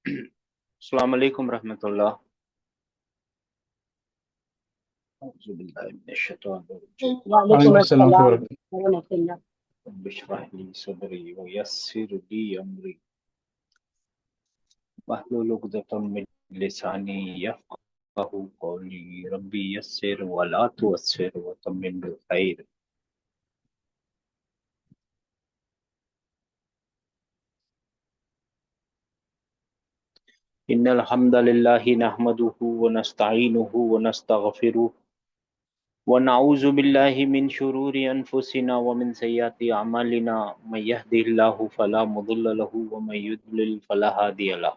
السلام علیکم رحمۃ اللہ۔ اعوذ باللہ من الشیطان الرجیم۔ وعلیکم وعلیکم السلام السلام ورحمۃ ورحمۃ اللہ۔ رب اشرح لي صدری ويسر لي امری واحلل عقدۃ من لسانی یفقهوا قولی ربی یسر ولا تعسر وتمم بالخیر۔ ان الحمد للہ نحمده ونستعینه ونستغفره ونعوذ باللہ من شرور انفسنا ومن سیئات اعمالنا، من يهده الله فلا مضل له ومن يضلل فلا هادي له،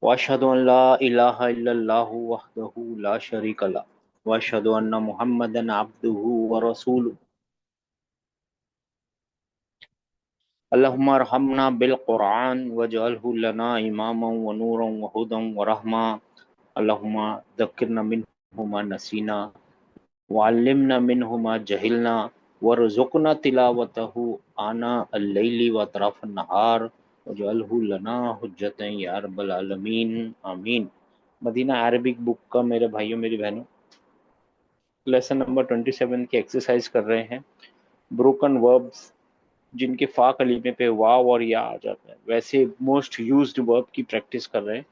واشهد ان لا الہ الا اللہ وحدہ لا شریک له، واشهد ان محمدا عبدہ ورسولہ۔ اللہم ارحمنا بالقرآن واجعلہ لنا اماما ونورا وہدا ورحمہ۔ اللہم ذکرنا منہ ما نسینا وعلمنا منہ ما جہلنا وارزقنا تلاوتہ آناء اللیل واطراف النہار واجعلہ لنا حجتا یا رب العالمین، آمین۔ مدینہ عربک بک کا میرے بھائیوں میری بہنوں لیسن نمبر 27 کی ایکسرسائز کر رہے ہیں۔ بروکن وربز جن کے فا کلیمے پہ واو اور یا آ جاتا ہے، ویسے موسٹ یوزڈ ورب کی پریکٹس کر رہے ہیں۔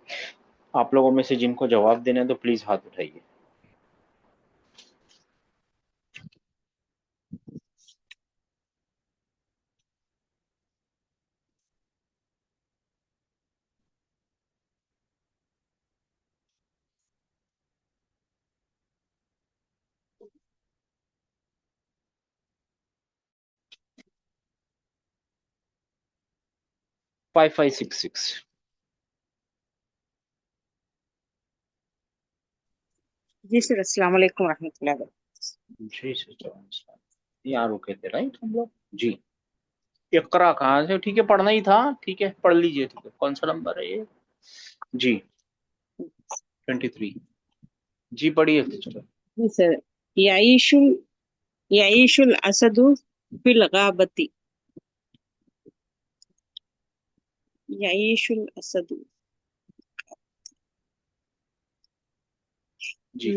آپ لوگوں میں سے جن کو جواب دینا ہے تو پلیز ہاتھ اٹھائیے۔ 5566 جی سر، السلام علیکم ورحمۃ اللہ وبرکاتہ۔ جی سر، یہاں رکے تھے رائٹ ہم لوگ جی۔ اقرا کہاں سے؟ ٹھیک ہے پڑھنا ہی تھا، ٹھیک ہے پڑھ لیجئے۔ ٹھیک ہے کون سا نمبر ہے یہ؟ جی 23 جی پڑھیے سسٹر۔ جی سر، یعیش یعیش الاسد فی الغابۃ، یعیش الاسد جی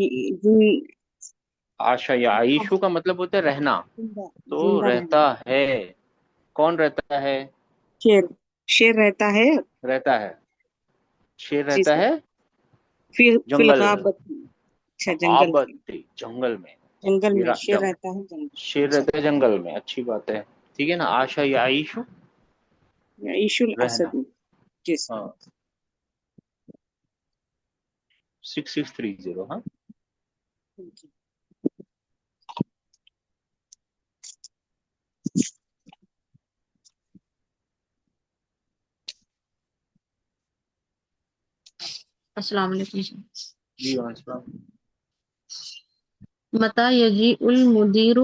آشا یا عیشو کا مطلب ہوتا ہے رہنا، تو زندہ رہتا رہنا۔ ہے۔ کون رہتا ہے؟ شیر، شیر رہتا ہے۔ رہتا ہے، شیر جی رہتا سر، ہے فی جنگل، الغابۃ، اچھا جنگل میں، غابت جنگل میں۔ جنگل میں شیر رہتا ہے جنگل۔ شیر اچھا، رہتا ہے جنگل میں، اچھی بات ہے، ٹھیک ہے نا۔ آشا یا عیشو یعیش رہنا، الاسد، جی سر۔ ہاں 6630 ہاں۔ السلام علیکم۔ جی وعلیکم السلام۔ متى يجيء المدير؟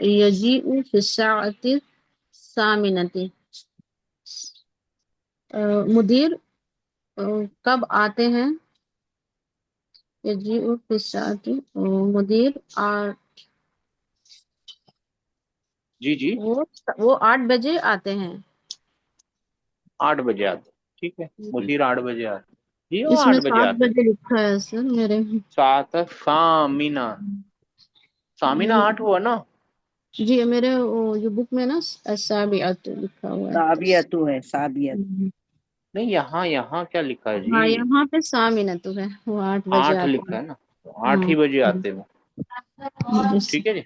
يجيء في الساعة الثامنة۔ مدیر کب آتے ہیں؟ يجيء في الساعة، مدیر جی جی وہ 8 بجے آتے ہیں۔ 8 بجے آتے، ٹھیک ہے مدیر 8 بجے آتے جی، وہ اس میں 8 بجے 7 آتے۔ بجے لکھا ہے سر میرے۔ سات سامینہ، سامینہ 8 ہوا نا؟ جی میرے جو بک میں نا السابعۃ لکھا ہوا ہے۔ سابیت ہے، سابیت۔ نہیں یہاں کیا لکھا ہے ہاں جی؟ یہاں پہ سامنۃ ہے، وہ 8 بجے 8 آتے لکھا ہیں۔ ہے نا، تو 8 ہی بجے آتے وہ، ٹھیک ہے جی۔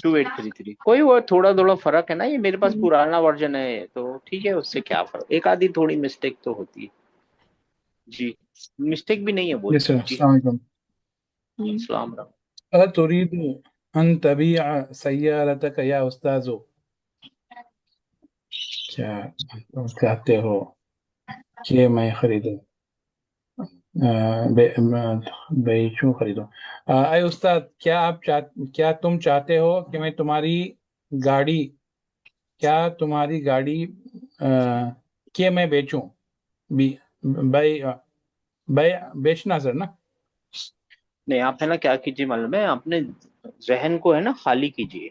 2833 کوئی وہ تھوڑا فرق ہے نا، یہ میرے پاس پرانا ورژن ہے تو ٹھیک ہے، اس سے کیا فرق، ایک آدھی تھوڑی مسٹیک تو ہوتی ہے جی، مسٹیک بھی نہیں ہے وہ جی سر، جی۔ السلام علیکم۔ السلام علیکم۔ تريد أن تبيع سيارتك يا أستاذ؟ کیا تم چاہتے ہو کہ میں خریدوں، بیچوں خریدوں؟ اے استاد، کیا تم چاہتے ہو کہ میں تمہاری گاڑی کہ میں بیچوں؟ بیچنا سر نا؟ نہیں آپ ہے نا کیا کیجیے معلوم ہے، اپنے ذہن کو ہے نا خالی کیجیے،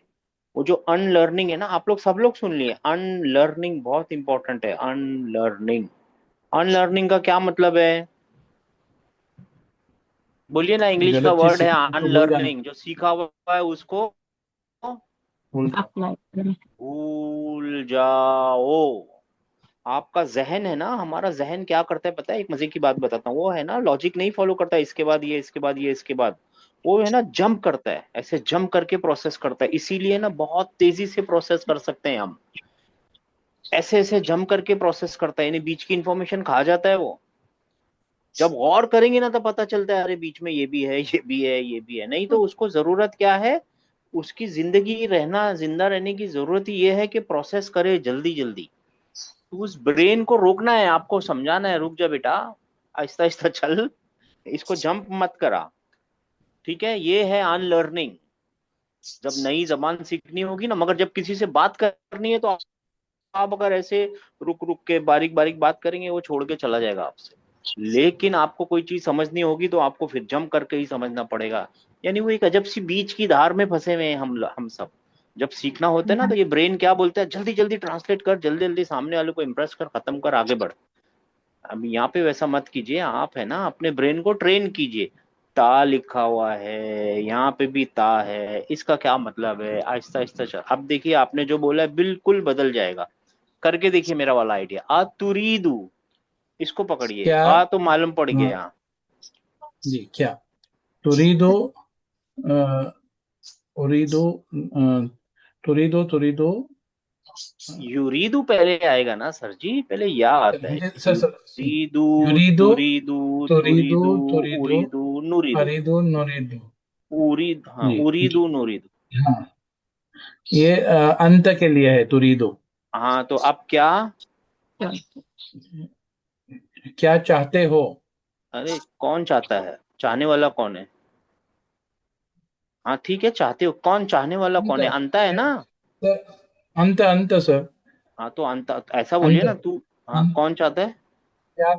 وہ جو ان لرننگ ہے نا، آپ لوگ سب لوگ سن لیے، ان لرننگ بہت امپورٹنٹ ہے. ان لرننگ، ان لرننگ کا کیا مطلب ہے؟ بولیے نا، انگلش کا غلط چیز ورڈ ہے سیکھنے ان کو بھول جانا. لرننگ. جو سیکھا ہوا ہے اس کو بھول جاؤ. اپلائی کریں. بھول جاؤ. آپ کا ذہن ہے نا، ہمارا ذہن کیا کرتا ہے پتہ ہے؟ ایک مزے کی بات بتاتا ہوں. وہ ہے نا لاجک نہیں فالو کرتا، اس کے بعد یہ، اس کے بعد یہ، اس کے بعد وہ ہے نا جمپ کرتا ہے، ایسے جمپ کر کے پروسیس کرتا ہے. اسی لیے نا بہت تیزی سے پروسیس کر سکتے ہیں ہم. ایسے ایسے جمپ کر کے پروسیس کرتا ہے، یعنی بیچ کی انفارمیشن کھا جاتا ہے وہ. جب غور کریں گے نا تو پتہ چلتا ہے ارے بیچ میں یہ بھی ہے، یہ بھی ہے، یہ بھی ہے. نہیں تو اس کو ضرورت کیا ہے؟ اس کی زندگی رہنا، زندہ رہنے کی ضرورت یہ ہے کہ پروسیس کرے جلدی جلدی. تو اس برین کو روکنا ہے، آپ کو سمجھانا ہے رک جا بیٹا، آہستہ آہستہ چل، اس کو جمپ مت کرا. ٹھیک ہے؟ یہ ہے ان لرننگ. جب نئی زبان سیکھنی ہوگی نا، مگر جب کسی سے بات کرنی ہے تو آپ اگر ایسے رک رک کے باریک باریک بات کریں گے، وہ چھوڑ کے چلا جائے گا آپ سے. لیکن آپ کو کوئی چیز سمجھنی ہوگی تو آپ کو پھر جمپ کر کے ہی سمجھنا پڑے گا. یعنی وہ ایک عجب سی بیچ کی دھار میں پھنسے ہوئے ہیں ہم سب. جب سیکھنا ہوتا ہے نا تو یہ برین کیا بولتا ہے؟ جلدی جلدی ٹرانسلیٹ کر، جلدی جلدی سامنے والے کو امپریس کر، ختم کر، آگے بڑھ. اب یہاں پہ ویسا مت کیجیے. آپ ہے نا اپنے برین کو ٹرین کیجیے. تا لکھا ہوا ہے، یہاں پہ بھی تا ہے، اس کا کیا مطلب ہے؟ آہستہ آہستہ چل. اب دیکھیے آپ نے جو بولا ہے بالکل بدل جائے گا. کر کے دیکھیے میرا والا آئیڈیا. تریدو، اس کو پکڑیے. کیا؟ تو معلوم پڑ ہاں، گیا. جی. کیا تريدو اريدو تريدو تريدو یوریدو پہلے آئے گا نا سر جی، پہلے یا آتا ہے. مجھے سر یوریدو، يريدو تریدو، تريدو تریدو، تريدو اریدو، نوریدو. أريدو نريدو. ہاں، جی اریدو نوریدو. ہاں، یہ انت کے لیے ہے تريدو. ہاں تو اب کیا؟ کیا چاہتے ہو؟ ارے کون چاہتا ہے؟ چاہنے والا کون ہے؟ ہاں ٹھیک ہے، چاہتے ہو کون؟ چاہنے والا انت کون ہے؟ انتا ہے نا. انت انت سر. ہاں تو انتا ایسا بولیے انت نا تو. ہاں کون چاہتا ہے؟ کیا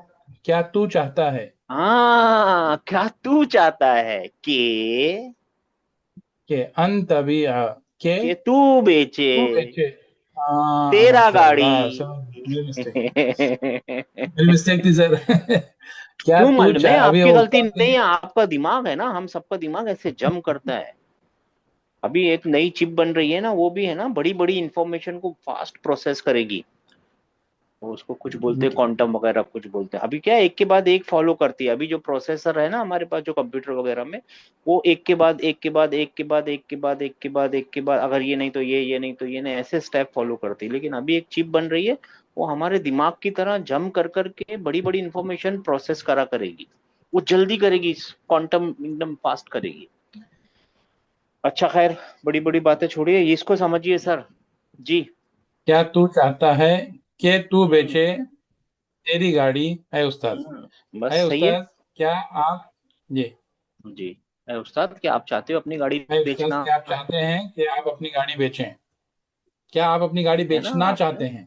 کیا تو چاہتا ہے؟ ہاں، کیا تو چاہتا ہے کہ انت بھی کہ تو بیچے تو بیچے. تیرا ماشاء گاڑی. اللہ سر. میری مسٹیک تھی سر. کیا کیوں تو معلوم ہے؟ آپ ابھی کی غلطی استاد نہیں ہے، آپ کا دماغ ہے نا، ہم سب کا دماغ ایسے جم کرتا ہے. ابھی ایک نئی چپ بن رہی ہے نا، وہ بھی ہے نا بڑی بڑی انفارمیشن کو فاسٹ پروسیس کرے گی. وہ اس کو کچھ بولتے ہیں کوانٹم وغیرہ کچھ بولتے ہیں. ابھی کیا ایک کے بعد ایک فالو کرتی ہے. ابھی جو پروسیسر ہے نا ہمارے پاس، جو کمپیوٹر وغیرہ میں، وہ ایک کے بعد ایک کے بعد ایک کے بعد ایک کے بعد ایک کے بعد ایک کے بعد، اگر یہ نہیں تو یہ نہیں تو یہ نہیں، ایسے اسٹیپ فالو کرتی ہے. لیکن ابھی ایک چپ بن رہی ہے، وہ ہمارے دماغ کی طرح جم کر کر کے بڑی بڑی انفارمیشن پروسیس کرا کرے گی. وہ جلدی کرے گی، کوانٹم ایک دم فاسٹ کرے گی. اچھا خیر، بڑی بڑی باتیں چھوڑیے، اس کو سمجھیے سر جی. کیا تو چاہتا ہے کہ تو بیچے تیری گاڑی؟ اے استاد، بس اے صحیح استاد کیا آپ جی ہے جی. اے استاد کیا آپ چاہتے ہو اپنی گاڑی اے استاد بیچنا؟ کیا آپ چاہتے ہیں کہ آپ اپنی گاڑی بیچیں؟ کیا آپ اپنی گاڑی ہے نا بیچنا آپ نے، چاہتے ہیں؟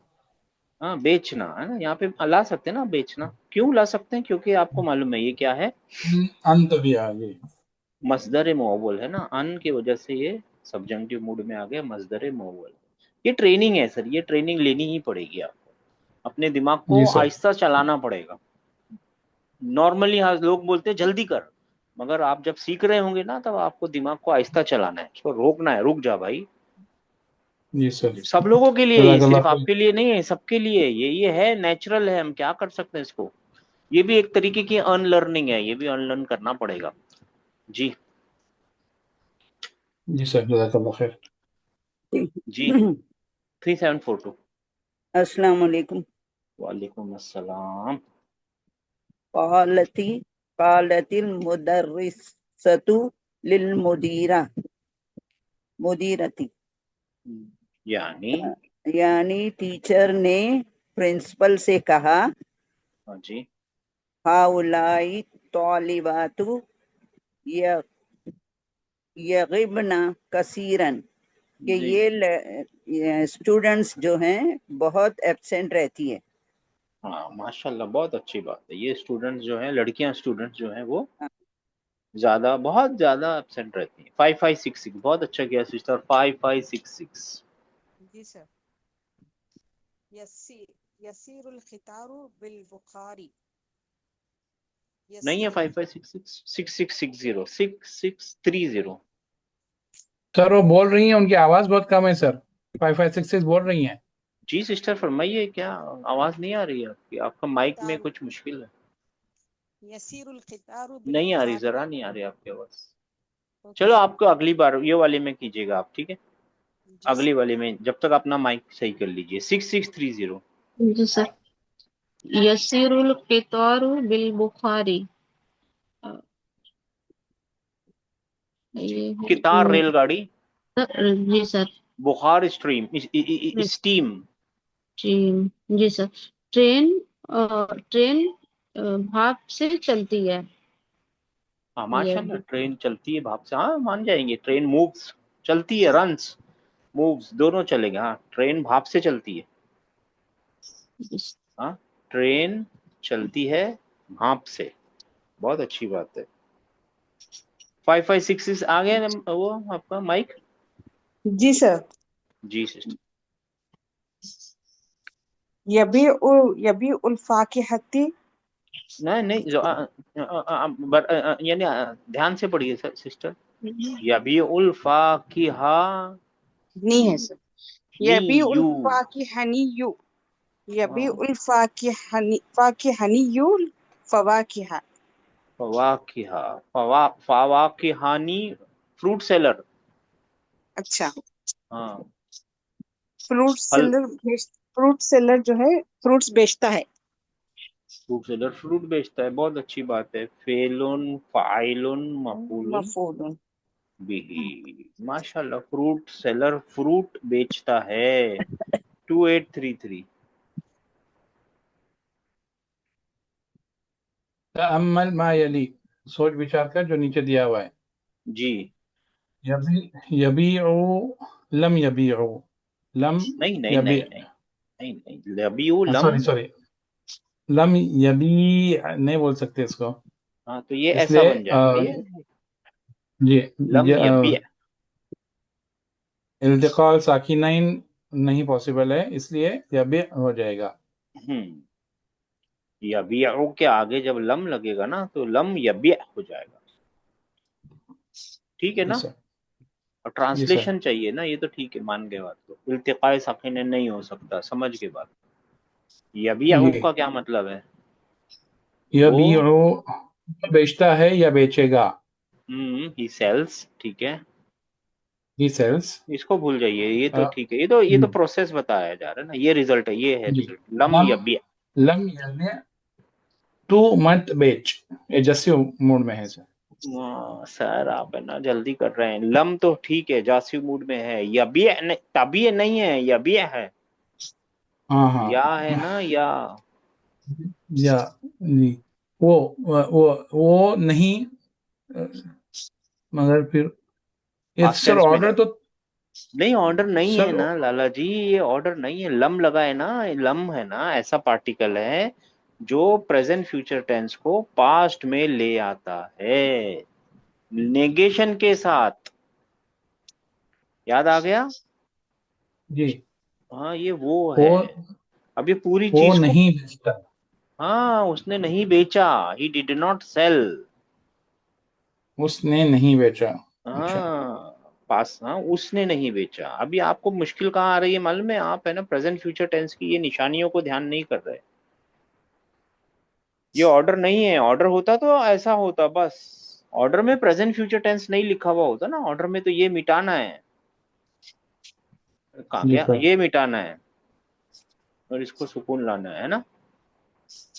ہاں بیچنا ہے نا، یہاں پہ لا سکتے ہیں نا بیچنا. کیوں لا سکتے ہیں؟ کیونکہ آپ کو معلوم ہے یہ کیا ہے، انت بھی آگے. مصدر معول ہے نا. ان کی وجہ سے یہ سبجنکٹیو موڈ میں آ گیا، مصدر معول. یہ ٹریننگ ہے سر، یہ ٹریننگ لینی ہی پڑے گی. آپ کو اپنے دماغ کو جی سر. آہستہ چلانا پڑے گا. نارملی لوگ بولتے ہیں جلدی کر، مگر آپ جب سیکھ رہے ہوں گے نا تب آپ کو دماغ کو آہستہ چلانا ہے، اس کو روکنا ہے. رک جا بھائی. جی سر. سب لوگوں کے لیے، یہ جزاک اللہ صرف آپ خیر. کے لیے نہیں ہے، سب کے لیے. یہ ہے نیچرل ہے، ہم کیا کر سکتے ہیں اس کو. یہ بھی ایک طریقے کی ان لرننگ ہے، یہ بھی ان لرن کرنا پڑے گا جی. جی سر، جزاک اللہ خیر. جی 3742. السلام علیکم. وعلیکم السلام. قالت المدرسة مدیرتی، یعنی یعنی ٹیچر نے پرنسپل سے کہا، ہاں جی، ہاؤلائی طالبات یغبن کثیرن، کہ جی یہ اسٹوڈنٹس جو ہیں بہت ایبسینٹ رہتی ہے. ہاں ماشاء اللہ، بہت اچھی بات ہے. یہ اسٹوڈنٹس جو ہیں، لڑکیاں اسٹوڈنٹس جو ہیں وہ زیادہ بہت زیادہ ایبسینٹ رہتی ہیں. 5566 بہت اچھا کیا سسٹر. 5566 جی سر. یسیر القطار بالبخاری. نہیں ہے. یسیر 5566 6660 6630. سر وہ بول رہی ہیں ان کی آواز بہت کم ہے سر. 5566 بول رہی ہیں. جی سسٹر فرمائیے, کیا آواز نہیں آ رہی ہے آپ کی؟ آپ کا مائک میں قطار کچھ مشکل ہے. یسیر القطار نہیں آ رہی, بالبخاری. ذرا نہیں آ رہی آپ کی آواز. اوکے چلو سر. آپ کو اگلی بار یہ والے میں کیجیے گا آپ, ٹھیک ہے؟ جی اگلی سر. والے میں جب تک اپنا مائک صحیح کر لیجیے. 6630. جی سر. یسیر القطار بالبخاری. جی, یہ قطار ریل گاڑی, جی سر. بخار اسٹریم اسٹیم. جی سر. ٹرین ٹرین بھاپ سے چلتی ہے. ہاں یہ ماشاء اللہ, ٹرین چلتی ہے بھاپ سے. ہاں مان جائیں گے. ٹرین مووز چلتی ہے, رنس مووز دونوں چلیں گے. ہاں ٹرین بھاپ سے چلتی ہے. ہاں ٹرین چلتی ہے بھاپ سے. بہت اچھی بات ہے. 5566 آ گیا وہ آپ کا مائک. جی سر. جی سسٹر. یبیع الفاکہتی. نہیں یعنی دھیان سے پڑھیے سسٹر. یبیع الفاکہہ نہیں ہے سر. یبیع نیو. الفاکہنی. یبیع الفاکہنی الفواکہ. فواکہانی فروٹ سیلر. اچھا. ہاں پھل. فروٹ سیلر جو ہے فروٹس بیچتا ہے. فروٹ سیلر فروٹ بیچتا ہے. بہت اچھی بات ہے. فعلن فاعلن مفعول مفعول. بھی. ماشاء اللہ, فروٹ سیلر فروٹ بیچتا ہے. 2833. تأمل ما یلی, سوچ بچار کر جو نیچے دیا ہوا ہے. جی یبیع لم یبیع لم نہیں نہیں نہیں یبیع نہیں نہیں نہیں. لبیو لم. سوری لم یبیع نہیں بول سکتے اس کو, ہاں تو یہ اس ایسا لیے بن جائے گا. یہ جی لم یبیع. التقاء ساکنین نہیں پاسبل ہے, اس لیے یبیع ہو جائے گا. یبیعو کے آگے جب لم لگے گا نا تو لم یبیع ہو جائے گا. ٹھیک ہے جی نا؟ سر. اور جی سر. ٹرانسلیشن چاہیے نا, یہ تو ٹھیک ہے, مان گئے بات کو. التقاء ساکنین نہیں ہو سکتا, سمجھ کے بات. یبیعو جی کا کیا مطلب ہے؟ یبیع وہ بیچتا ہے یا بیچے گا. ہی سیلز. ٹھیک ہے, ہی سیلز. اس کو بھول جائیے. یہ تو ٹھیک ہے, یہ تو پروسیس بتایا جا رہا ہے نا. یہ ریزلٹ ہے, یہ ہے جی ریزلٹ. لم یبیع. لم یبیع تو مت بیچ, ایجسیو موڈ میں ہے سر. سر آپ ہے نا جلدی کر رہے ہیں. لم تو ٹھیک ہے, جاسو موڈ میں ہے. یبیع تبیع نہیں ہے, یبیع ہے. ہاں یا ہے نا, یا یا جی وہ نہیں, مگر پھر پاسٹ سر ٹینس میں آرڈر تو نہیں. آرڈر نہیں ہے سر. نا لالا جی, یہ آرڈر نہیں ہے. لم لگا ہے نا, لم ہے نا ایسا پارٹیکل ہے جو پریزنٹ فیوچر ٹینس کو پاسٹ میں لے آتا ہے نیگیشن کے ساتھ. یاد آ گیا؟ جی ہاں یہ وہ ہے. اب یہ پوری وہ چیز کو, نہیں بیچتا. ہاں اس نے نہیں بیچا. He did not sell. اس نے نہیں بیچا. اچھا. ہاں اس نے نہیں بیچا. ابھی آپ کو مشکل کہاں آ رہی ہے معلوم ہے؟ آپ ہے نا پریزنٹ فیوچر ٹینس کی یہ نشانیوں کو دھیان نہیں کر رہے. یہ آرڈر نہیں ہے. آرڈر ہوتا تو ایسا ہوتا بس. آرڈر میں پریزنٹ فیوچر ٹینس نہیں لکھا ہوا ہوتا نا. آرڈر میں تو یہ مٹانا ہے. کہاں جی گیا؟ سر. یہ مٹانا ہے اور اس کو سکون لانا ہے نا.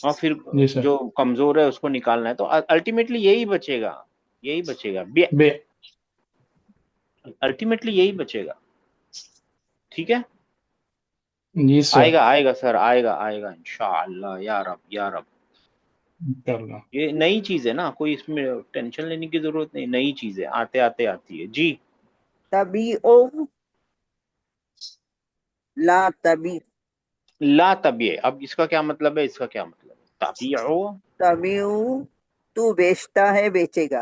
اور پھر جی سر. جو کمزور ہے اس کو نکالنا ہے. تو الٹیمیٹلی یہی بچے گا, یہی بچے گا. بے. الٹیمیٹلی یہی بچے گا. ٹھیک ہے, جی سر. آئے گا سر, آئے گا انشاءاللہ. یا رب یا رب. انشاءاللہ. یہ نئی چیز ہے نا, کوئی اس میں ٹینشن لینے کی ضرورت نہیں. نئی چیز ہے, آتے آتے آتی ہے. جی تبیعو لا تبیع. لا طبیع. اب اس کا کیا مطلب ہے؟ اس کا کیا مطلب ہے؟ طبیعو تبیعو تو بیچتا ہے بیچے گا.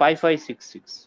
5566।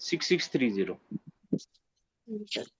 6630।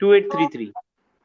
2833।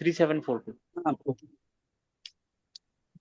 3742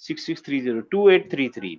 6630 2833।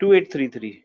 2833।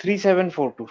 3742।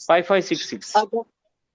5566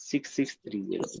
6630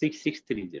6630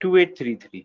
2833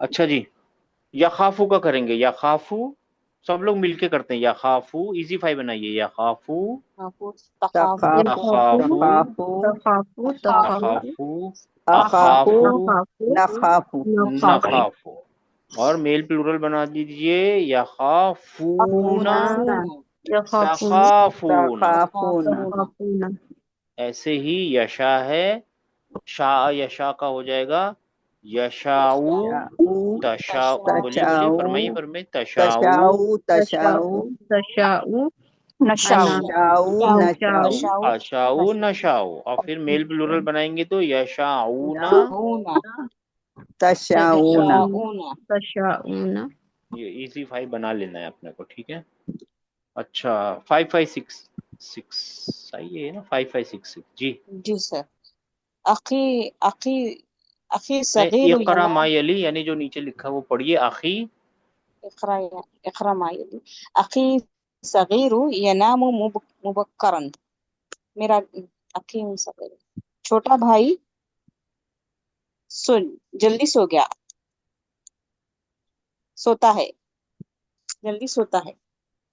اچھا جی، یخافو کا کریں گے، یخافو سب لوگ مل کے کرتے ہیں، یخافو ایزی فائی بنائیے، یخافو تخافو تخافو تخافو تخافو اخافو اخافو اخافو نخافو نخافو، اور میل پلورل بنا دیجئے، یخافون تخافون، تخافون ایسے ہی یشا ہے، شاء یشا کا ہو جائے گا یشاؤ تشاؤ تشاؤ، بولیے بولیے، فرمائیے تشاؤ فرمائیے، تشاؤ تشاؤ نشاؤ نشاؤ اشاؤ نشاؤ، اور پھر میل پلورل بنائیں گے تو یشاؤن، تشاؤون تشاؤون یہ ایزی فائی بنا لینا ہے اپنے کو، ٹھیک ہے؟ اچھا 5566 صحیح ہے نا، 5566 جی، جی سر. أخي نہیں، صغير اقرا ما ينام. یلی یعنی جو نیچے لکھا وہ پڑھیے، اخی اقرأ معي. أخي صغير ينام مبكرا. میرا أخي صغير چھوٹا بھائی جلدی سوتا ہے جلدی سوتا ہے.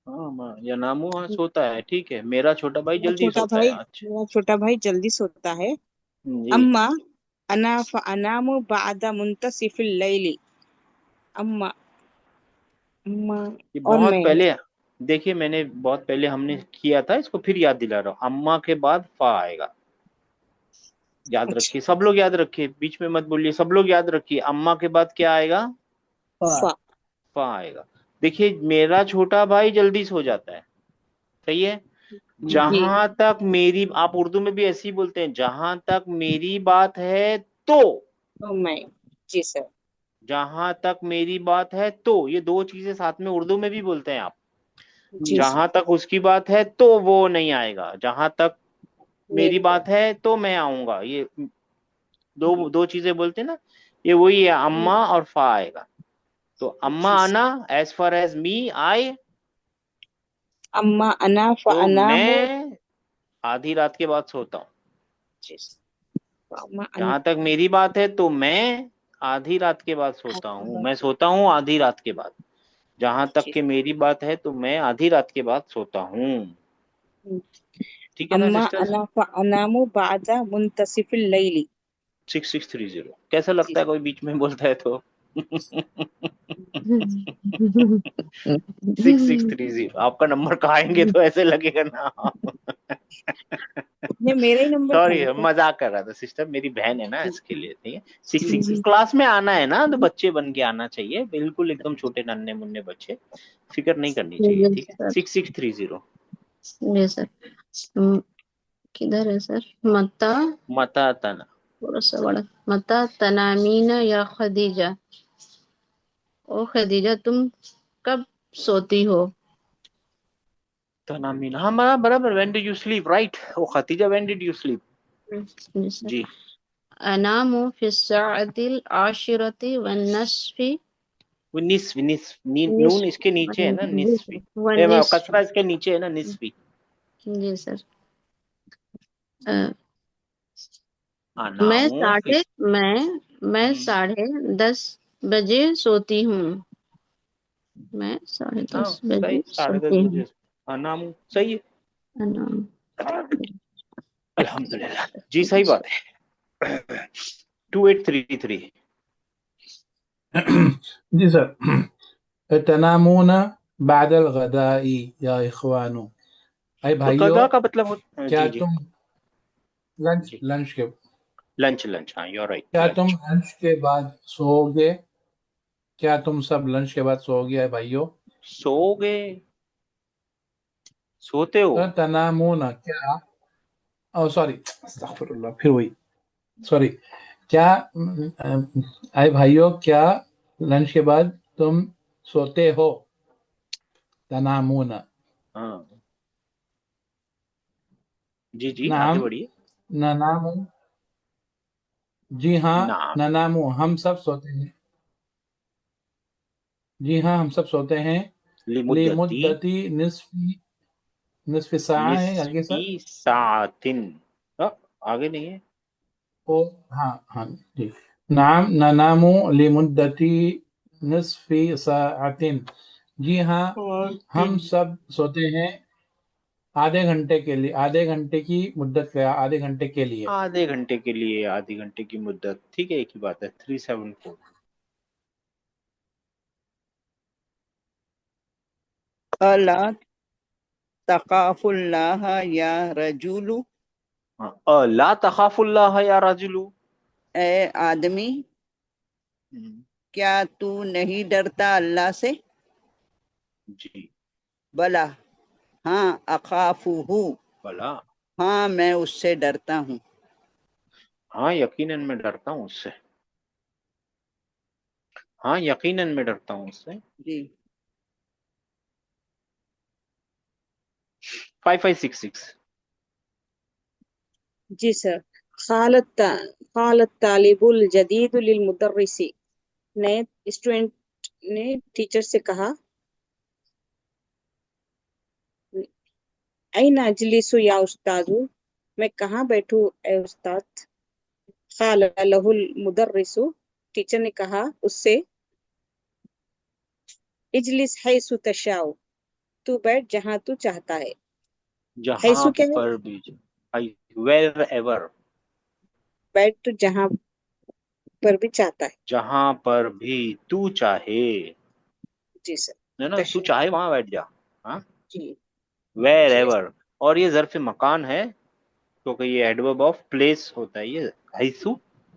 ہاں یا نامو، ہاں سوتا ہے، ٹھیک ہے، میرا چھوٹا بھائی جلدی سوتا ہے، اچھا میرا چھوٹا بھائی جلدی سوتا ہے. جی، اما انا فانام بعد منتصف اللیل. اما یہ اور بہت میں پہلے، دیکھیے میں نے بہت پہلے ہم نے کیا تھا، اس کو پھر یاد دلا رہا ہوں، اما کے بعد فا آئے گا، یاد اچھا رکھیے، سب لوگ یاد رکھیے، بیچ میں مت بولیے، سب لوگ یاد رکھیے، اما کے بعد کیا آئے گا؟ فا. فا آئے گا. دیکھیے میرا چھوٹا بھائی جلدی سو جاتا ہے، صحیح ہے، جی جہاں تک میری، آپ اردو میں بھی ایسے ہی بولتے ہیں، جہاں تک میری بات ہے تو، تو میں. جی سر. جہاں تک میری بات ہے تو، یہ دو چیزیں ساتھ میں اردو میں بھی بولتے ہیں آپ، جی جہاں تک اس کی بات ہے تو وہ نہیں آئے گا، جہاں تک میری بات ہے تو میں آؤں گا، یہ دو چیزیں بولتے ہیں نا، یہ وہی ہے، اما اور فا آئے گا. تو اما آنا، ایز فار ایز می آئے، اما انا تو فانام. میں آدھی رات کے بعد سوتا ہوں، جی سر. اما انا جہاں تک میری بات ہے تو میں آدھی رات کے بعد سوتا ہوں، میں سوتا ہوں آدھی رات کے بعد، جہاں تک کہ میری بات ہے تو میں آدھی رات کے بعد سوتا ہوں، ٹھیک ہے نا اما سسٹر؟ انا فانام بعد منتصف اللیل. 6630 کیسا لگتا ہے کوئی بیچ میں بولتا ہے تو؟ 6630 آپ کا نمبر کھائیں گے تو ایسے لگے گا نا. یہ میرا ہی نمبر تھا سوری نا سر. مذاق کر رہا تھا سسٹر، میری بہن ہے نا، اس کے لیے ٹھیک ہے. سکس جی سکس کلاس میں آنا ہے نا تو بچے بن کے آنا چاہیے، بالکل ایک دم چھوٹے ننھے منھے بچے، فکر نہیں کرنی چاہیے، ٹھیک ہے. 6630 جی سر. کدھر ہے سر؟ متا تنا، تھوڑا سا بڑا. متا تنامین یا خدیجہ، او خدیجہ تم کب سوتی ہو؟ تنامین، ہاں برابر، when did you sleep, right, او Khadija when did you sleep. جی سر. جی، انام فی الساعۃ العاشرۃ والنصف وہ نصف نون اس نصف کے نیچے ہے نا، نصفی، والنصف. کسرہ اس کے نیچے ہے نا، نصفی. جی سر. میں انامو ساڑھے میں 10:30 بجے سوتی ہوں. میں 10:30 بجے صحیح، 10:30 سوتی ہوں. بجے انامو، صحیح ہے، انام. الحمدللہ، جی صحیح بات ہے. 2833 جی سر. تنامون بعد الغداء یا اخوانو، اے بھائیو غدا کا مطلب ہوتا، کیا جی جی تم جی، لنچ کے لنچ، ہاں یو رائٹ، کیا تم لنچ. لنچ کے بعد سو گے؟ کیا تم سب لنچ کے بعد سو گے اے بھائیو؟ سو گئے، سوتے ہو، تنامون کیا، او سوری استغفر اللہ، پھر وہی، سوری، کیا اے بھائیو کیا لنچ کے بعد تم سوتے ہو؟ تنامون. ہاں جی جی آگے نعم بڑھیے. ننام، جی ہاں، نعم، ننام ہم سب سوتے ہیں، جی ہاں ہم سب سوتے ہیں. لمدتی لمدتی نصف ساعہ ہے آگے نصفی سر، ساعتن، آگے نہیں ہے، او ہاں ہاں جی، نعم ننام لمدتی نصف ساعت، جی ہاں ہم سب سوتے ہیں آدھے گھنٹے کے لیے، آدھے گھنٹے کی مدت کا، آدھے گھنٹے کے لیے۔ آدھے گھنٹے کے لیے، آدھے گھنٹے کی مدت، ٹھیک ہے، ایک ہی بات ہے۔ 374 الا تخاف اللہ یا رجول، لا تخاف اللہ یا رجلو، اے آدمی کیا تو نہیں ڈرتا اللہ سے؟ جی بلا، ہاں، اخافہ، بلا، ہاں میں اس سے ڈرتا ہوں۔ ہاں یقیناً میں ڈرتا ہوں اس سے، ہاں یقیناً میں ڈرتا ہوں اس سے۔ جی 5566 جی سر۔ قال الطالب الجدید للمدرس، نئے اسٹوڈنٹ نے ٹیچر سے کہا، این اجلس یا استاذ، میں کہاں بیٹھوں اے استاد؟ قال له المدرس، ٹیچر نے کہا اس سے، اجلس حیث تشاء، تو بیٹھ جہاں تو چاہتا ہے۔ حیث جہاں کیا ہے؟ پر بھی، ویئر ایور، بیٹھ تو جہاں پر بھی چاہتا ہے۔ جہاں پر بھی تو چاہے، جی سر۔ ہے نا، تو تشاء، چاہے وہاں بیٹھ جا، ہاں، جی ویئر جی ایور۔ اور یہ ظرف مکان ہے کیونکہ یہ ایڈورب آف پلیس ہوتا ہے، یہ حیثو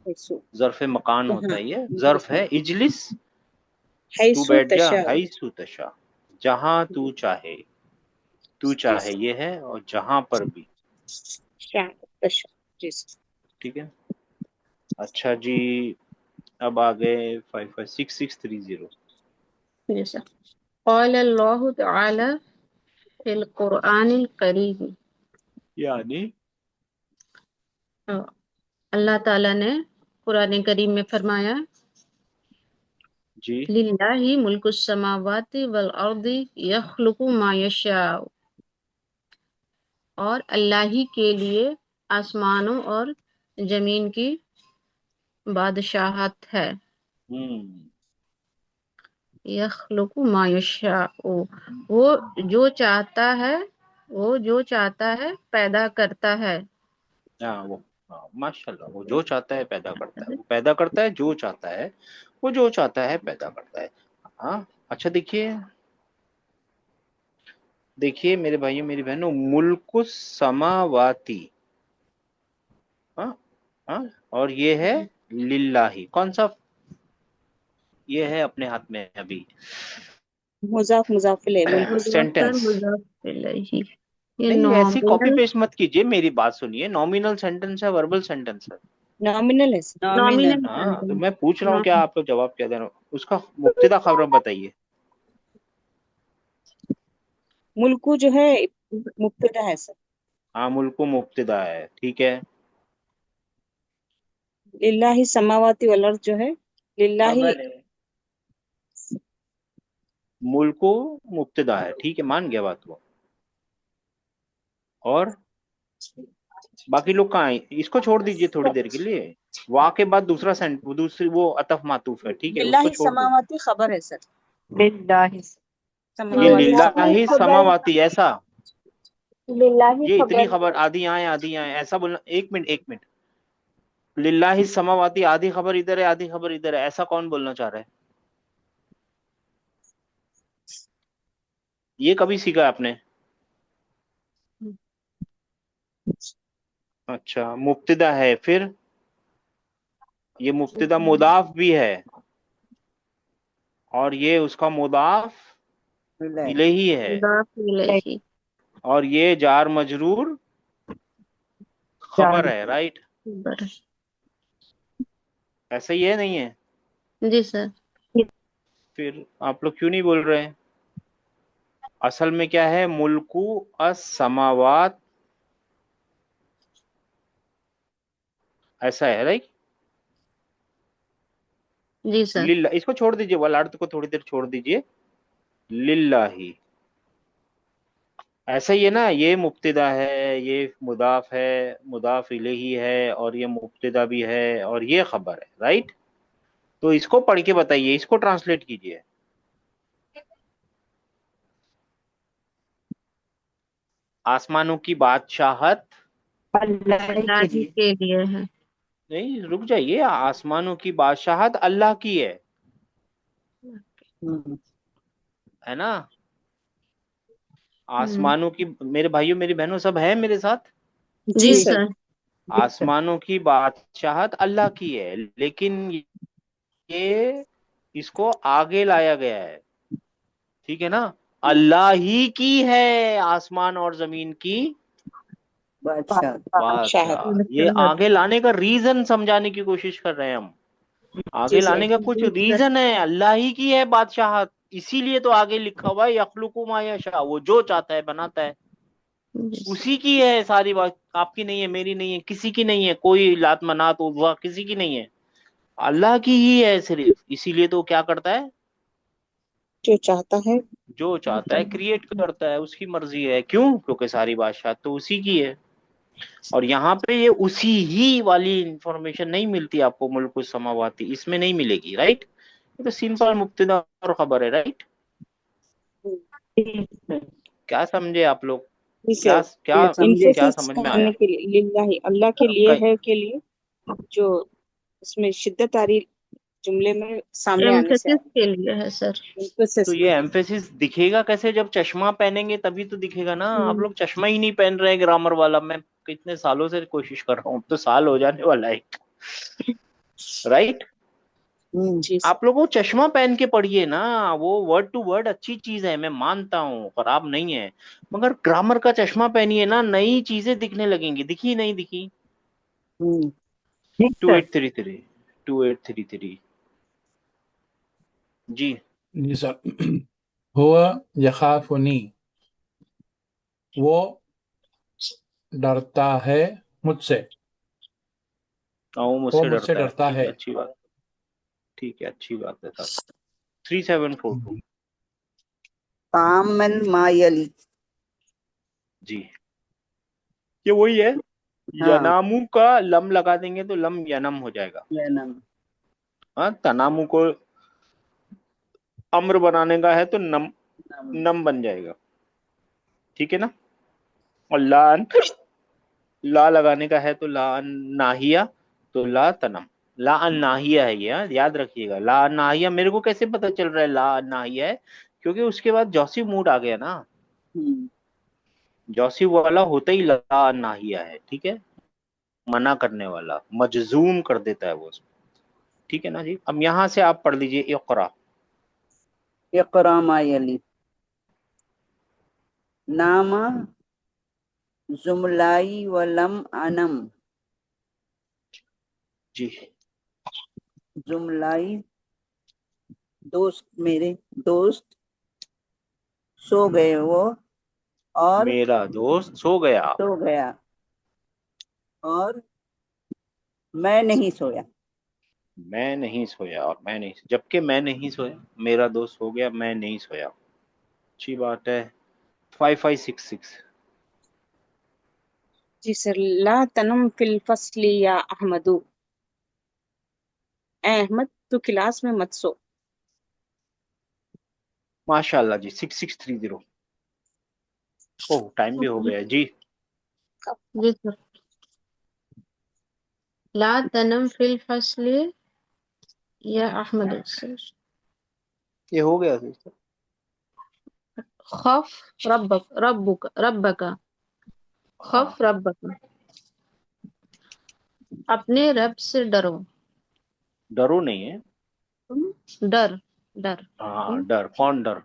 حیث، ظرف مکان ہوتا جہاں، ہے، یہ ظرف ہے اجلس، تو حیث بیٹھ جا، تشاء، حیثو تشاء، جہاں تو چاہے، تو جی چاہے یہ ہے، اور جہاں پر بھی، سر، تشاء، جی سر۔ ٹھیک ہے۔ اچھا جی، اب آگئے 55630۔ جی سر۔ قال اللہ تعالی فی القرآن الکریم، یعنی اللہ تعالیٰ نے قرآن کریم میں فرمایا، جی للہ ملک السماوات والارض یخلق ما یشاء، اور اللہ ہی کے لیے آسمانوں اور زمین کی بادشاہت ہے۔ یخلق ما یشاء، وہ جو چاہتا ہے، وہ جو چاہتا ہے پیدا کرتا ہے۔ وہ ماشاء اللہ، وہ جو چاہتا ہے پیدا کرتا ہے، وہ پیدا کرتا ہے جو چاہتا ہے، وہ جو چاہتا ہے پیدا کرتا ہے۔ ہاں اچھا، دیکھیے میرے بھائیوں میری بہنوں، ملک السماواتی، ہاں ہاں، اور یہ ہے للہ، کون سا؟ یہ ہے اپنے ہاتھ میں ابھی مضاف مضاف الیہ، ملک مضاف کا سینٹینس، مضاف الیہ، یہ نہیں ایسی کاپی نامنل، پیسٹ مت کیجیے، میری بات سنیے، نامینل سینٹینس ہے، وربل سینٹینس ہے۔ نامنل ہے سر۔ نامنل، نامنل ہاں تو سینٹینس، میں پوچھ رہا ہوں، کیا آپ کو جواب کیا دے رہا ہوں، اس کا مبتدا خبر بتائیے۔ ملکو جو ہے مبتدا ہے سر۔ ہاں ملک مبتدا ہے، ٹھیک ہے۔ للہ السماوات والارض جو ہے، للہ، خبر ہے۔ ملک مبتدا ہے، ٹھیک ہے، مان گیا بات کو۔ اور باقی لوگ کہاں ہیں؟ اس کو چھوڑ دیجئے تھوڑی دیر کے لیے، وا کے بعد دوسری وہ عطف معطوف ہے، ٹھیک ہے، اس للہ کو چھوڑ دیجئے۔ السماواتی خبر ہے سر۔ للہ، یہ سماواتی للہ سماواتی، ایسا للہ یہ اتنی خبر، خبر آدھی آئیں ایسا بولنا، ایک منٹ، للہ السماواتی، آدھی خبر ادھر ہے آدھی خبر ادھر ہے، ایسا کون بولنا چاہ رہا ہے؟ یہ کبھی سیکھا آپ نے؟ اچھا، مبتدا ہے، پھر یہ مبتدا مضاف بھی ہے، اور یہ اس کا مضاف الیہی ہے، مضاف الیہ، اور یہ جار مجرور خبر ہے، رائٹ؟ خبر، ایسا ہی ہے، نہیں ہے؟ جی سر۔ پھر آپ لوگ کیوں نہیں بول رہے ہیں؟ اصل میں کیا ہے؟ ملکو السماوات، ایسا ہے، رائٹ؟ جی سر۔ للہ، اس کو چھوڑ دیجئے، والارض کو تھوڑی دیر چھوڑ دیجئے، للہ، ایسا ہی ہے نا، یہ مبتدا ہے، یہ مضاف ہے، مضاف الیہی ہے، اور یہ مبتدا بھی ہے، اور یہ خبر ہے، رائٹ؟ تو اس کو پڑھ کے بتائیے، اس کو ٹرانسلیٹ کیجیے. آسمانوں کی بادشاہت اللہ اللہ کے ہی لیے. کے لیے ہے. نہیں، رک جائیے. آسمانوں کی بادشاہت اللہ کی ہے ہے نا. آسمانوں کی، میرے بھائیوں میری بہنوں سب ہیں میرے ساتھ. جی جی سر. آسمانوں کی بادشاہت اللہ کی ہے، لیکن یہ اس کو آگے لایا گیا ہے. ٹھیک ہے نا. اللہ ہی کی ہے آسمان اور زمین کی بادشاہ. بادشاہت. بادشاہ. یہ آگے لانے کا ریزن سمجھانے کی کوشش کر رہے ہیں ہم. آگے جی سر. لانے کا کچھ ریزن ہے. اللہ ہی کی ہے بادشاہت، اسی لیے تو آگے لکھا ہوا ہے یخلق ما یشاء، وہ جو چاہتا ہے بناتا ہے. اسی کی ہے ساری بات، آپ کی نہیں ہے، میری نہیں ہے، کسی کی نہیں ہے. کوئی لات منات عزا کسی کی نہیں ہے، اللہ کی ہی ہے صرف. اسی لیے تو کیا کرتا ہے، جو چاہتا ہے. جو چاہتا ہے کریٹ کرتا ہے. اس کی مرضی ہے. کیوں؟ کیونکہ ساری بادشاہت تو اسی کی ہے. اور یہاں پہ یہ اسی ہی والی انفارمیشن نہیں ملتی آپ کو ملک السماواتی، اس میں نہیں ملے گی. رائٹ. یہ تو سمپل مبتدا اور خبر ہے. رائٹ. کیا سمجھے آپ لوگ؟ جی کیا سر. کیا یہ سمجھے. کیا انفوسس سمجھ میں آیا؟ کرنے کے لیے للہ، اللہ کے لیے ہے کے لیے، جو اس میں شدت آ رہی جملے میں سامنے آنے سے ایمفیسس کے لیے ہے سر. تو یہ ایمفیسس دکھے گا کیسے؟ جب چشمہ پہنیں گے تبھی تو دکھے گا نا. آپ لوگ چشمہ ہی نہیں پہن رہے گرامر والا. میں کتنے سالوں سے کوشش کر رہا ہوں، اب تو سال ہو جانے والا ہے. رائٹ. جی سر. آپ لوگوں چشمہ پہن کے پڑھیے نا. وہ ورڈ ٹو ورڈ اچھی چیز ہے، میں مانتا ہوں خراب نہیں ہے، مگر گرامر کا چشمہ پہنیے نا، نئی چیزیں دکھنے لگیں گی. دکھی نہیں دکھی؟ 2833 2833 جی. جی سر. ہوا یخافنی، وہ ڈرتا ہے مجھ سے. مجھ وہ سے مجھ سے ڈرتا ہے. ڈرتا ٹھیک ہے، ہے. اچھی بات. ٹھیک ہے، اچھی بات ہے صاحب. 3742 تامن ما یلی. جی. یہ وہی ہے. ہاں. ینامو کا لم لگا دیں گے تو لم ینم ہو جائے گا. یہ نام. ہاں، تنامو کو امر بنانے کا ہے تو نم بن جائے گا. ٹھیک ہے نا. اور لا لگانے کا ہے تو لا ناہیہ تو لا تنم. لا ناہیہ ہے یہ، یاد رکھیے گا. لا ناہیہ میرے کو کیسے پتا چل رہا ہے لا ناہیہ ہے؟ کیونکہ اس کے بعد جوسی موڈ آ گیا نا. جوسی والا ہوتا ہی لا ناہیہ ہے. ٹھیک ہے، منع کرنے والا، مجزوم کر دیتا ہے وہ اس کو. ٹھیک ہے نا جی. اب یہاں سے آپ پڑھ لیجئے اقرا. اقرا ما یلی. نام زملائی ولم انم. جی. زملائی دوست، میرے دوست سو گئے وہ، اور میرا دوست سو گیا. سو گیا، اور میں نہیں سویا. میں نہیں سویا، اور میں نہیں، جبکہ میں نہیں سویا. میرا دوست سو گیا، میں نہیں سویا. اچھی بات ہے. 5566 جی سر. لا تنم فی الفصل یا احمد، اے احمد تو کلاس میں مت سو. ماشاء اللہ جی. 6630 اوہ ٹائم بھی ہو گیا جی. جی سر. لا تنم فی الفصل یا احمد سر. یہ ہو گیا سر. خف ربک خف ربک، اپنے رب سے ڈرو. ڈرو نہیں ہے. ڈر ڈر ہاں، ڈر. کون ڈر؟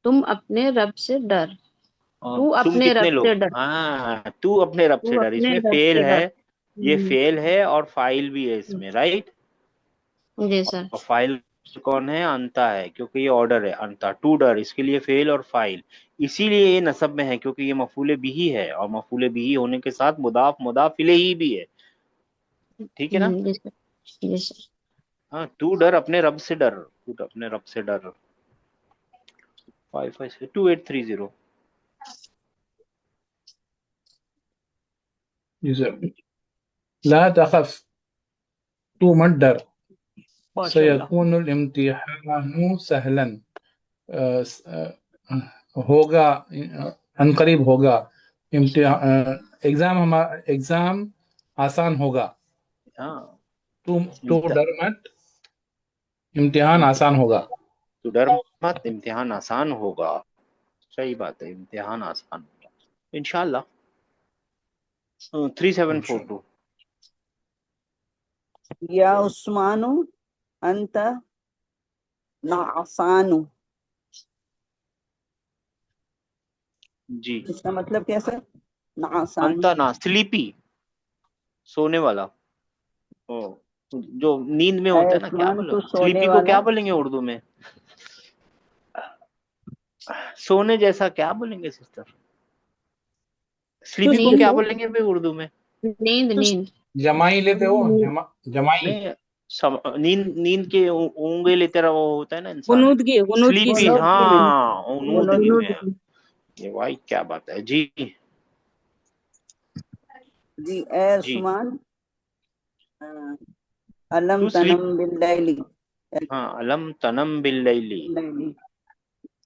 تم اپنے رب سے ڈر. تو تم اپنے کتنے رب لوگ؟ سے ڈر. ہاں، تو اپنے رب سے تو ڈر. اس اپنے میں رب فیل سے ڈر. ہے. یہ فیل ہے اور فائل بھی ہے اس میں. رائٹ. جی سر. اور فائل کون ہے؟ انتا ہے، کیونکہ یہ آرڈر ہے. انتا ٹو ڈر، اس کے لیے فیل اور فائل. اسی لیے یہ نصب میں ہے، کیونکہ یہ مفعول بھی ہے، اور مفعول بھی ہونے کے ساتھ مضاف مضاف الیہ بھی ہے. ٹھیک ہے نا. جی سر. جی سر. ہاں، تو ڈر اپنے رب سے ڈر. تو اپنے رب سے ڈر. 2830 جی سر. لا تخف، تو مت ڈر. ماشاء اللہ. سیکون الامتحان سہلا، ہوگا عنقریب ہوگا ایگزام آسان ہوگا. ہاں تو ڈر مت، امتحان آسان ہوگا. تو ڈر مت، امتحان آسان ہوگا. صحیح بات ہے، امتحان آسان ہوگا انشاءاللہ. 3742. یا عثمان انت نعسان، جی. اس کا مطلب کیا سر؟ نعسان انتا نا سلیپی، سونے والا. جو نیند میں ہوتا ہے نا، کیا عثمان بولو تو سونے سلیپی کو والا. کیا بولیں گے اردو میں؟ سونے جیسا کیا بولیں گے سسٹر؟ سلیپی کو نیند. کیا بولیں گے بھائی اردو میں؟ نیند. جمائی لیتے ہو، جمائی. نہیں، نیند کے اونگے لیتے رہا وہ ہوتا ہے نا انسان. غنودگی سلیپی، سے ہاں اونگی میں. نیند. یہ بھائی کیا بات ہے. جی جی اے جی. عثمان، علم تو تنم سلیپ، باللیلی، ہاں علم تنم باللیلی.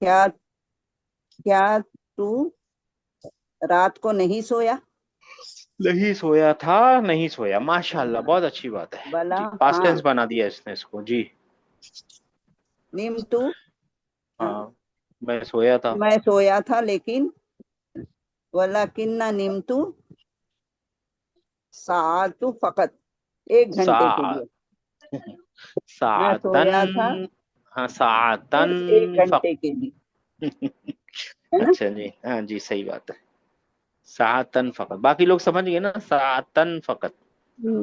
کیا تو رات کو نہیں سویا؟ نہیں سویا تھا، نہیں سویا. ماشاء اللہ، بہت اچھی بات ہے. بلا جی پاسٹ ہاں، ٹینس بنا دیا اس نے اس کو. جی نیم تو ہاں، میں سویا تھا. میں سویا تھا، لیکن ولیکن نمت ساعت فقط، ایک گھنٹے کے لیے. میں ساعتن، سویا تھا ہاں ساعتن صرف ایک گھنٹے کے لیے، ہے نا؟ اچھا جی، ہاں جی صحیح بات ہے. ساعتن فقط، باقی لوگ سمجھ گئے نا، ساعتن فقط.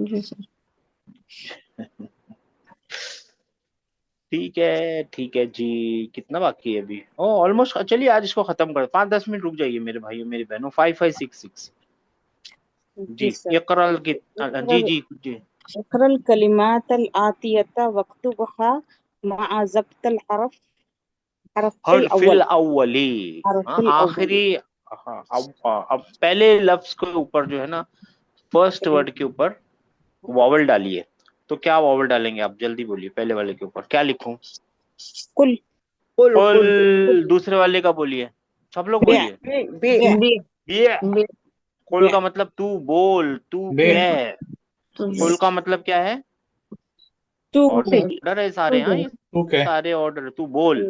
جی سر. ٹھیک ہے ٹھیک ہے جی. کتنا باقی ہے ابھی؟ آلموسٹ. چلیے آج اس کو ختم کر، 5-10 منٹ رک جائیے میرے بھائیوں میری بہنوں. 5566. جی جی سر. اقرا جی جی جی. اقرا الکلمات الآتیہ واکتبها مع ضبط الحرف، حرف حرف الاول، الاولی، حرف ہاں الاول. آخری. ہاں اب پہلے لفظ کے اوپر جو ہے نا، فرسٹ ورڈ کے اوپر واول ڈالیے. تو کیا واول ڈالیں گے آپ؟ جلدی بولیے. پہلے والے کے اوپر کیا لکھوں؟ کل. قل قل دوسرے والے کا بولیے، سب لوگ بے بولیے. بے بے یہ بے. قل کا مطلب تو بول، تو بے. کہہ. قل کا مطلب کیا ہے؟ تو آرڈر ہے سارے. ہاں یہ تو کہ سارے آرڈر. تو بول،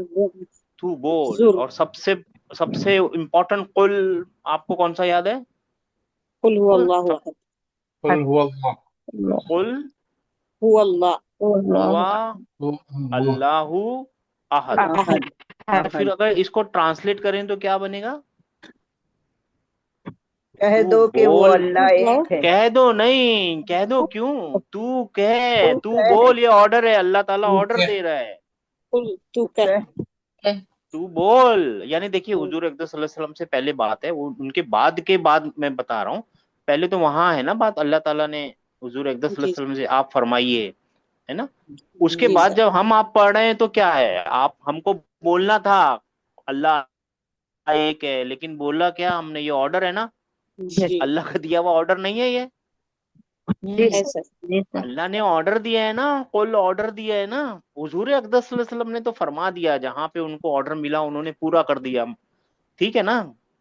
تو بول. زور. اور سب سے امپورٹنٹ قل آپ کو کون سا یاد ہے؟ قل هو اللہ احد. قل هو اللہ. قل هو اللہ ہوا هو اللہ. اللہ احد. احد اور پھر اگر اس کو ٹرانسلیٹ کریں تو کیا بنے گا؟ کہہ تو دو کہ وہ بول، اللہ ایک ہے. کہہ دو نہیں، کہہ دو کیوں؟ تو کہہ، تو کہہ بول. یہ آرڈر ہے، اللہ تعالیٰ تو آرڈر کہ دے رہا ہے. قل تو کہ. تو بول. یعنی دیکھیے حضور اقدس صلی اللہ علیہ وسلم سے پہلے بات ہے، وہ ان کے بعد میں بتا رہا ہوں. پہلے تو وہاں ہے نا بات، اللہ تعالیٰ نے حضور اقدس صلی اللہ جی علیہ وسلم سے آپ فرمائیے، ہے نا. اس کے جی بعد سر. جب ہم آپ پڑھ رہے ہیں تو کیا ہے؟ آپ ہم کو بولنا تھا اللہ ایک ہے، لیکن بولا کیا ہم نے؟ یہ آرڈر ہے نا، جی اللہ کا دیا ہوا آرڈر نہیں ہے یہ. ہے سر. اللہ نے آرڈر دیا ہے نا، قل آرڈر دیا ہے نا. حضور اقدس صلی اللہ علیہ وسلم نے تو فرما دیا، جہاں پہ ان کو آرڈر ملا انہوں نے پورا کر دیا. ٹھیک ہے نا.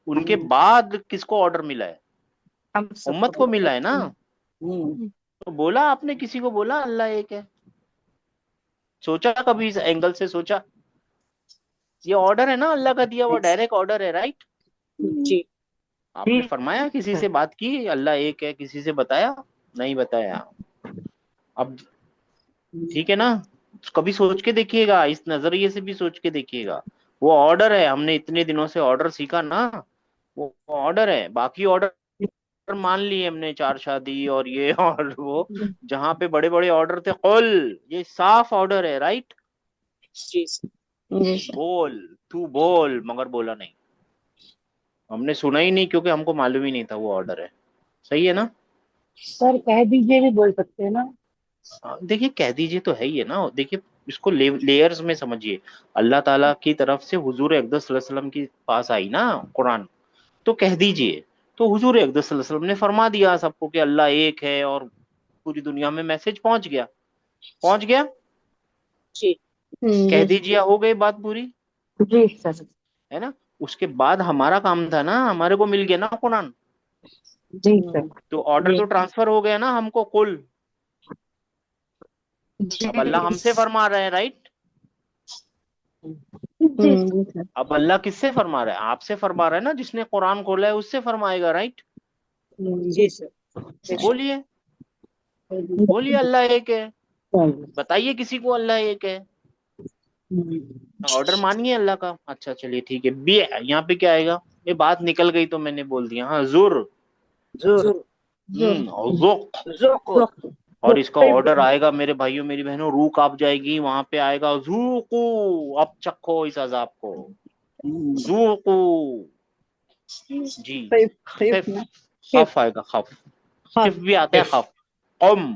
ان کے بعد کس کو آرڈر ملا ہے؟ امت کو ملا ہے نا. تو بولا آپ نے کسی کو بولا اللہ ایک ہے؟ سوچا کبھی اس اینگل سے سوچا؟ یہ آرڈر ہے نا اللہ کا دیا ہوا، ڈائریکٹ آرڈر ہے، رائٹ. جی آپ نے فرمایا کسی سے بات کی اللہ ایک ہے؟ کسی سے بتایا؟ نہیں بتایا. اب ٹھیک ہے نا. کبھی سوچ کے دیکھیے گا، اس نظریے سے بھی سوچ کے دیکھیے گا. وہ آرڈر ہے، ہم نے اتنے دنوں سے آرڈر سیکھا نا، وہ آرڈر ہے. باقی آرڈر مان لیے ہم نے، 4 شادی اور یہ اور وہ، جہاں پہ بڑے بڑے آرڈر تھے. قل، یہ صاف آرڈر ہے، رائٹ. جی سر. بول، تو بول، مگر بولا نہیں. ہم نے سنا ہی نہیں کیونکہ ہم کو معلوم ہی نہیں تھا وہ آرڈر ہے. صحیح ہے نا. سر کہہ دیجئے بھی بول سکتے ہیں نا. دیکھیے کہہ دیجئے تو ہے ہی ہے نا. دیکھیے اس کو لیئرز میں سمجھیے. اللہ تعالیٰ کی طرف سے حضور اقدس صلی اللہ علیہ وسلم کی پاس آئی نا قرآن، تو کہہ دیجئے. تو حضور اقدس صلی اللہ علیہ وسلم نے فرما دیا سب کو کہ اللہ ایک ہے، اور پوری دنیا میں میسج پہنچ گیا. پہنچ گیا؟ جی کہہ دیجیے ہو گئی بات پوری، جی سر ہے نا؟ اس کے بعد ہمارا کام تھا نا، ہمارے کو مل گیا نا قرآن، جی سر تو آرڈر تو ٹرانسفر ہو گیا نا ہم کو کل. جی اب اللہ ہم سے فرما رہے ہیں، رائٹ؟ جی جی سر. اب اللہ کس سے فرما رہا ہے؟ آپ سے فرما رہا ہے نا، جس نے قرآن کھولا ہے اس سے فرمائے گا، رائٹ؟ جی سر. بولیے بولیے اللہ ایک ہے، بتائیے کسی کو اللہ ایک ہے. آرڈر مانیے اللہ کا. اچھا چلیے ٹھیک ہے. بی یہاں پہ کیا آئے گا؟ یہ بات نکل گئی تو میں نے بول دیا. ہاں زور، زور ذوق. ذوق اور اس کا آرڈر آئے گا میرے بھائیوں میری بہنوں، روح کانپ جائے گی. وہاں پہ آئے گا ذوقو، اب چکھو اس عذاب کو. ذوقو جی. خف نا خف آئے گا، خف. خف بھی آتا ہے، خف. قم،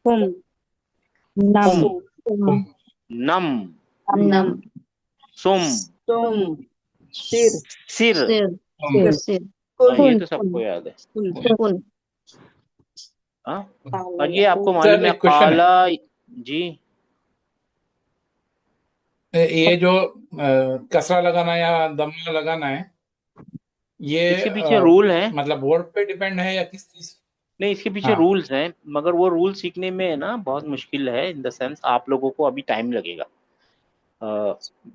قم. نم، نم، سم، تم سر سر. سر، سر، یہ تو سب کو یاد ہے. کن. ہاں، اور یہ آپ کو سر معلوم ہے ایک کوشچن ہے، قالا. جی یہ جو کسرہ لگانا یا دمہ لگانا ہے، یہ اس کے پیچھے رول ہے. مطلب ورڈ پہ ڈیپینڈ ہے یا کس چیز؟ نہیں، اس کے پیچھے ہاں رولز ہیں، مگر وہ رول سیکھنے میں ہے نا بہت مشکل ہے. ان دا سینس آپ لوگوں کو ابھی ٹائم لگے گا.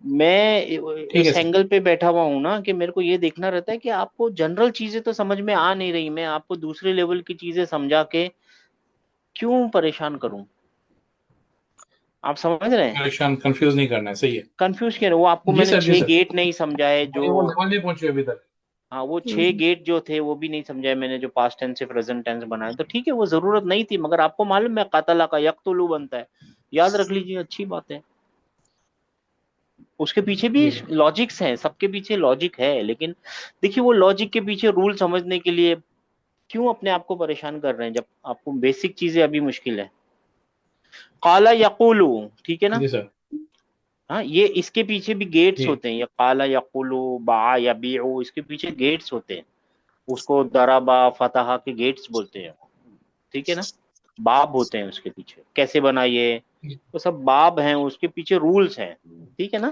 میں ٹھیک ہے اس سر. اینگل پہ بیٹھا ہوا ہوں نا کہ میرے کو یہ دیکھنا رہتا ہے کہ آپ کو جنرل چیزیں تو سمجھ میں آ نہیں رہی، میں آپ کو دوسرے لیول کی چیزیں سمجھا کے کیوں پریشان کروں؟ آپ سمجھ رہے ہیں؟ پریشان کنفیوز نہیں کرنا ہے، صحیح ہے. کنفیوز کیا؟ وہ آپ کو جی میں نے سر، جی 6 سر. گیٹ نہیں سمجھائے جو، وہ لیول نہیں پہنچے ابھی تک. ہاں وہ 6 گیٹ جو تھے وہ بھی نہیں سمجھائے میں نے، جو پاسٹ ٹینس سے پریزنٹ ٹینس بنائے. تو ٹھیک ہے وہ ضرورت نہیں تھی، مگر آپ کو معلوم ہے قاتلہ کا یقتلو بنتا ہے، یاد رکھ لیجیے، اچھی بات ہے. اس کے پیچھے بھی جی لاجکس ہیں، سب کے پیچھے لاجک ہے، لیکن دیکھیے وہ لاجک کے پیچھے رول سمجھنے کے لیے کیوں اپنے آپ کو پریشان کر رہے ہیں جب آپ کو بیسک چیزیں ابھی مشکل ہے. قالا یقولو، ٹھیک ہے نا؟ جی سر. ہاں یہ اس کے پیچھے بھی گیٹس جی ہوتے ہیں، یہ قالا یقولو، باع یبیعو، اس کے پیچھے گیٹس ہوتے ہیں. اس کو ضربا، فتح کے گیٹس بولتے ہیں، ٹھیک ہے نا؟ باب ہوتے ہیں اس کے پیچھے. کیسے بنائیے، وہ سب باب ہیں، اس کے پیچھے رولز ہیں، ٹھیک ہے نا؟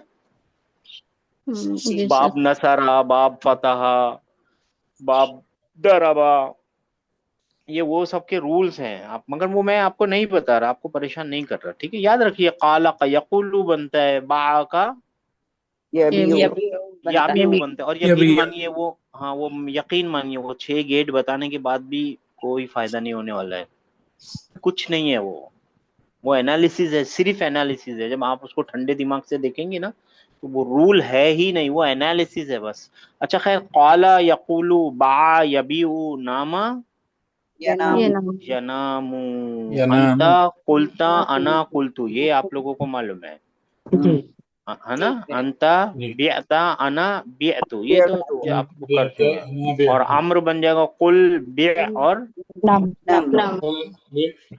جی باب سر. نصرہ، باب فتح، باب ضربا، یہ وہ سب کے رولز ہیں. آپ مگر وہ میں آپ کو نہیں بتا رہا، آپ کو پریشان نہیں کر رہا، ٹھیک ہے؟ یاد رکھیے قالا کا یقولو بنتا ہے، باع کا یہ بھی یہ یا بھی وہ بھی. بنتا ہے. اور یہ یقین بھی مانیے وہ، ہاں وہ یقین مانیے وہ 6 گیٹ بتانے کے بعد بھی کوئی فائدہ نہیں ہونے والا ہے، کچھ نہیں ہے. وہ انالیسز ہے، صرف انالیسز ہے. جب آپ اس کو ٹھنڈے دماغ سے دیکھیں گے نا تو وہ رول ہے ہی نہیں، وہ انالیسز ہے بس. اچھا خیر، قالا یقولو، باع یبیعو، ناما یہ نام نام. ینامو، ینام. انتا قلتا انا قلتو، یہ آپ لوگوں کو معلوم ہے ہے نا؟ انتا جی بیعتا انا بیعتو، یہ تو آپ کو کر چکے ہیں. اور نم. امر بن جائے گا قل بیع، اور نام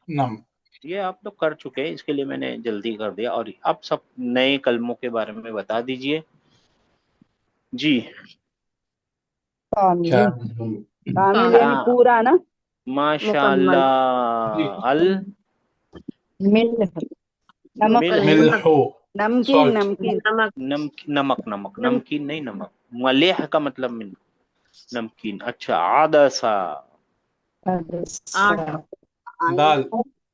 نام. یہ آپ لوگ کر چکے ہیں، اس کے لیے میں نے جلدی کر دیا. اور اب سب نئے کلموں کے بارے میں بتا دیجئے. جی کیا؟ کامل یعنی ہاں پورا نا. ماشاء مکمل. اللہ. نمک ملحو، نمکین سالٹ. نمکین نمک. نمک نمک نمکین نہیں، نمک. ملیح کا مطلب من نمکین. اچھا عدسا، آٹھ. دال.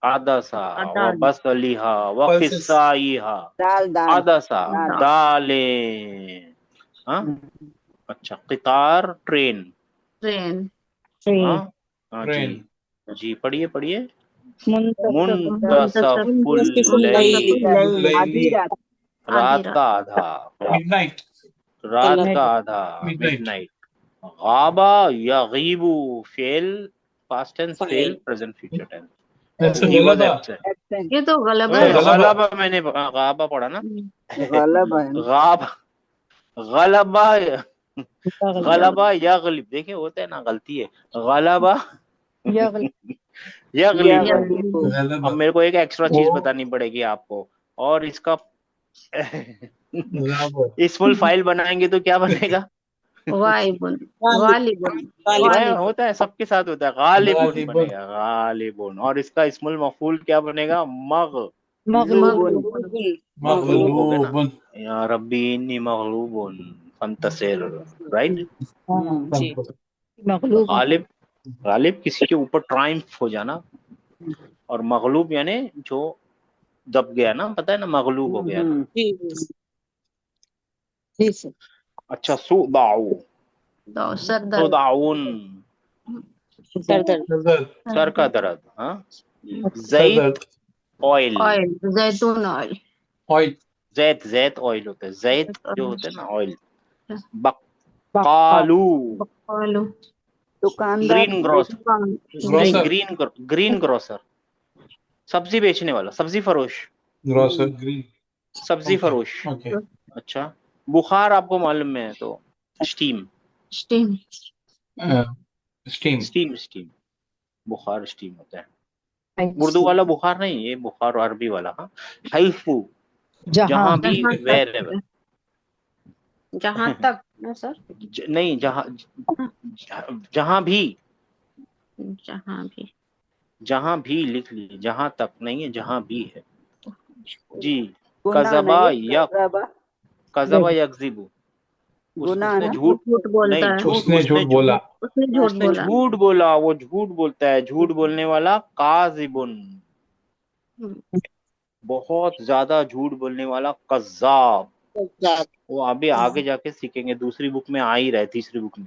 عدسا دال. وبصلیہا پلسز. وقصائیہا. دال دال عدسا دال دالیں. ہاں اچھا. قطار، ٹرین. ٹرین. ہاں ہاں جی ٹرین. جی. پڑھیے پڑھیے. منتصف منتصف الليل. اللیل، آدھی رات آدھی رات رات. کا آدھا، مڈ نائٹ. رات کا آدھا، مڈ مڈ نائٹ. نائٹ. غابا یغیب، فعل پاسٹ ٹینس، فعل present future tennis. He was غلبہ. absent. ایبسینٹ یہ تو غلبہ اے، ہے. غلبہ. غلبہ میں نے غابہ پڑھا نا. غلب ہے نا. غاب، غلبہ، غلبہ یغلب، دیکھیں ہوتا ہے نا، غلطی ہے. غلبہ یغلب. یغلب غلبہ. اب میرے کو ایک ایکسٹرا چیز وہ بتانی پڑے گی آپ کو، اور اس کا غابہ. اسم الفائل بنائیں گے تو کیا بنے گا؟ غائبن. غالبن. ہوتا ہے، سب کے ساتھ ہوتا ہے. غالبن غالبٌ. بنے گا، غالبن. اور اس کا اسم المفعول کیا بنے گا؟ مغلوب مغلوب ہو گیا نا، مغلوب. یا ربی انی مغلوب فانتصر، رائٹ. جی مغلوب غالب کسی کے اوپر ٹرائمف ہو جانا، اور مغلوب یعنی جو دب گیا نا، پتہ ہے نا، مغلوب ہو گیا نا. جی جی سر اچھا، سوداؤ، سر درد، سوداؤن، سر درد نظر سر کا درد. ہاں. سر زیت درد. آئل، آئل، زیتون آئل، آئل. زیت آئل ہوتا ہے، زیت جو ہوتا ہے نا آئل. بقال بقالو، بقالو، دکاندار گرین گروسر، نہیں، گروسر. گرین گروسر، سبزی بیچنے والا، سبزی فروش، گروسر گرین. سبزی فروش. اوکے. اچھا. بخار آپ کو معلوم ہے تو اسٹیم، اسٹیم، اسٹیم. اسٹیم بخار اسٹیم ہوتا ہے. اردو والا بخار نہیں، یہ بخار عربی والا. ہاں. حیفو، جہاں بھی، جہاں ویر تک، ایور. جہاں تک نا سر، نہیں، جہاں بھی، جہاں بھی، جہاں بھی لکھ لیجیے، جہاں تک نہیں ہے، جہاں بھی ہے. جی. گناہ کذبا نہیں یک، کذبہ، کذبا یکذبو، گناہ اس نے نا، وہ جھوٹ، جھوٹ بولتا نہیں، ہے، جھوٹ، اس نے جھوٹ بولا. اس نے جھوٹ اس نے بولا. جھوٹ بولا، وہ جھوٹ بولتا ہے، جھوٹ بولنے والا کاذبن، بہت زیادہ جھوٹ بولنے والا کذاب. وہ ابھی آگے جا کے سیکھیں گے، دوسری بک میں آ ہی رہا ہے، تیسری بک میں.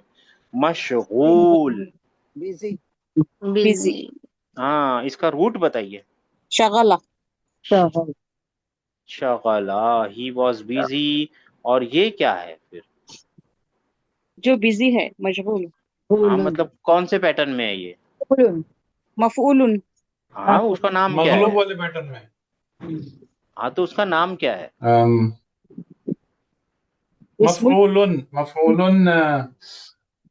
مشغول، بزی، بزی، ہاں، اس کا روٹ بتائیے. شغلہ، شغلہ، ہی واز بیزی. اور یہ کیا ہے پھر؟ جو بزی ہے، مشغول، ہاں، مطلب کون سے پیٹرن میں ہے یہ؟ مفعول، ہاں، اس کا نام کیا مغلوب ہے؟ والے پیٹرن میں. ہاں، تو اس کا نام کیا ہے؟ اسم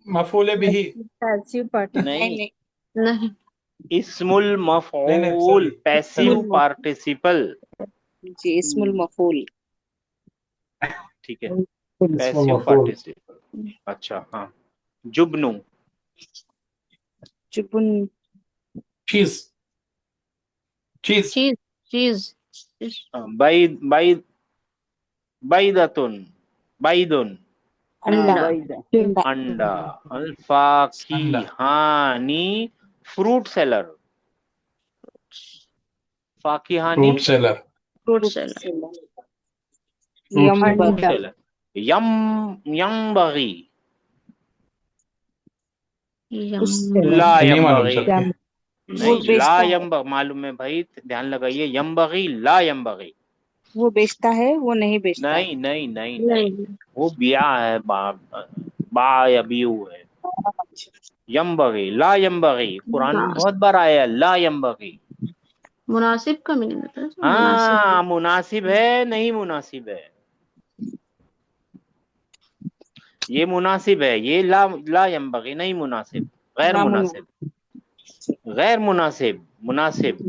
مفعول بھی. Passive participle. نہیں، نہیں، اسم نہیں المفعول، سوری. پیسیو پارٹیسیپل. جی اسم المفعول، ٹھیک ہے، اسم پیسیو مفعول. پارٹیسیپل. اچھا. ہاں. جبنو، جبن، چیز. چیز. چیز، چیز، بیدتن، بیدن، انڈا، بیدہ، انڈا. انڈا. الفاکہانی، فروٹ سیلر، فاکہانی، fruit seller. Fruit seller, fruit fruit انڈا. سیلر. ینبغی، لا نہیں معلوم ینبغی، سر. وہ نہیں، لا بیچتا ہے، ینبغی معلوم ہے بھائی، دھیان لگائیے. ینبغی، لا ینبغی. وہ بیچتا ہے، وہ نہیں بیچتا ہے. نہیں نہیں نہیں نہیں، نہیں، وہ بیا ہے، با یا بیو ہے. ینبغی، لا ینبغی، قرآن میں بہت بار آیا ہے لا ینبغی. مناسب کا میننگ ہوتا ہے سر، مناسب. ہاں، مناسب ہے، نہیں مناسب ہے. یہ مناسب ہے، یہ لا ینبغی نہیں مناسب، غیر نامن- مناسب، غیر مناسب، مناسب.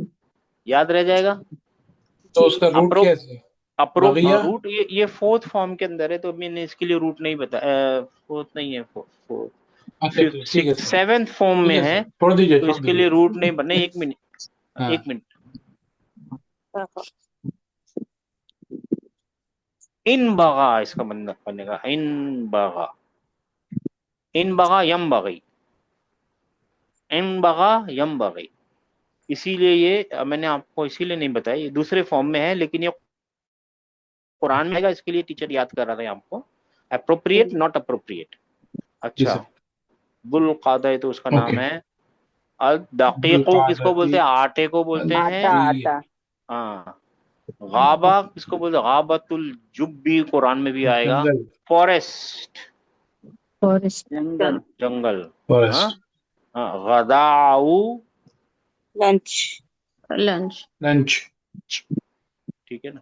یاد رہ جائے گا. تو اس کا روٹ اپروپ کیسے؟ اپروپ بغیہ. روٹ، یہ فورتھ فارم کے اندر ہے، تو میں نے اس کے لیے روٹ نہیں بتایا. فورتھ نہیں ہے، اچھا ٹھیک ہے سر. سیونتھ فارم ٹھیک میں ہے ہے، سر، چھوڑ دیجیے تو چھوڑ اس کے لیے دیجیے. روٹ نہیں بننے. ایک منٹ، ہاں. ایک منٹ. ان بغا، اس کا بنے گا ان بغا، ان بغا یم بغی، ان بغا یم بغی. اسی لیے یہ میں نے آپ کو اسی لیے نہیں بتایا، یہ دوسرے فارم میں ہے، لیکن یہ قرآن میں ہے گا. اس کے لیے ٹیچر یاد کر رہا تھا آپ کو. Appropriate, not appropriate. جی اچھا. سر. بالقادہ تو اس کا اوکے. نام ہے. الدقیقو کس کو بولتے ہیں؟ آٹے کو بولتے ہیں. آٹا، آٹا، ہاں. غابہ کس کو بولتے ہیں؟ غابت الجبی قرآن میں بھی آئے گا. جنگل. Forest, forest. جنگل، جنگل. ہاں. فارسٹ. غداؤ، لنچ، لنچ. لنچ. ٹھیک ہے نا.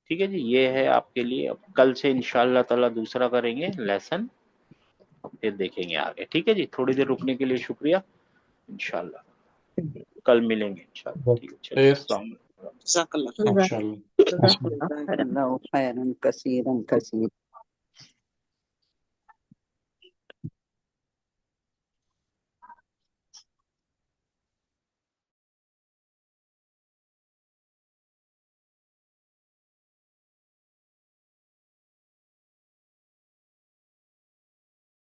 ٹھیک ہے جی، یہ ہے آپ کے لیے. اب کل سے انشاءاللہ تعالی دوسرا کریں گے لیسن، پھر دیکھیں گے آگے. ٹھیک ہے جی، تھوڑی دیر رکنے کے لیے شکریہ. انشاءاللہ کل ملیں گے انشاءاللہ. ٹھیک ہے، چلیے، خیر. السلام علیکم. جزاک اللہ. انشاءاللہ. جزاک اللہ خیرا. جزاک اللہ خیرا کثیرا کثیرا.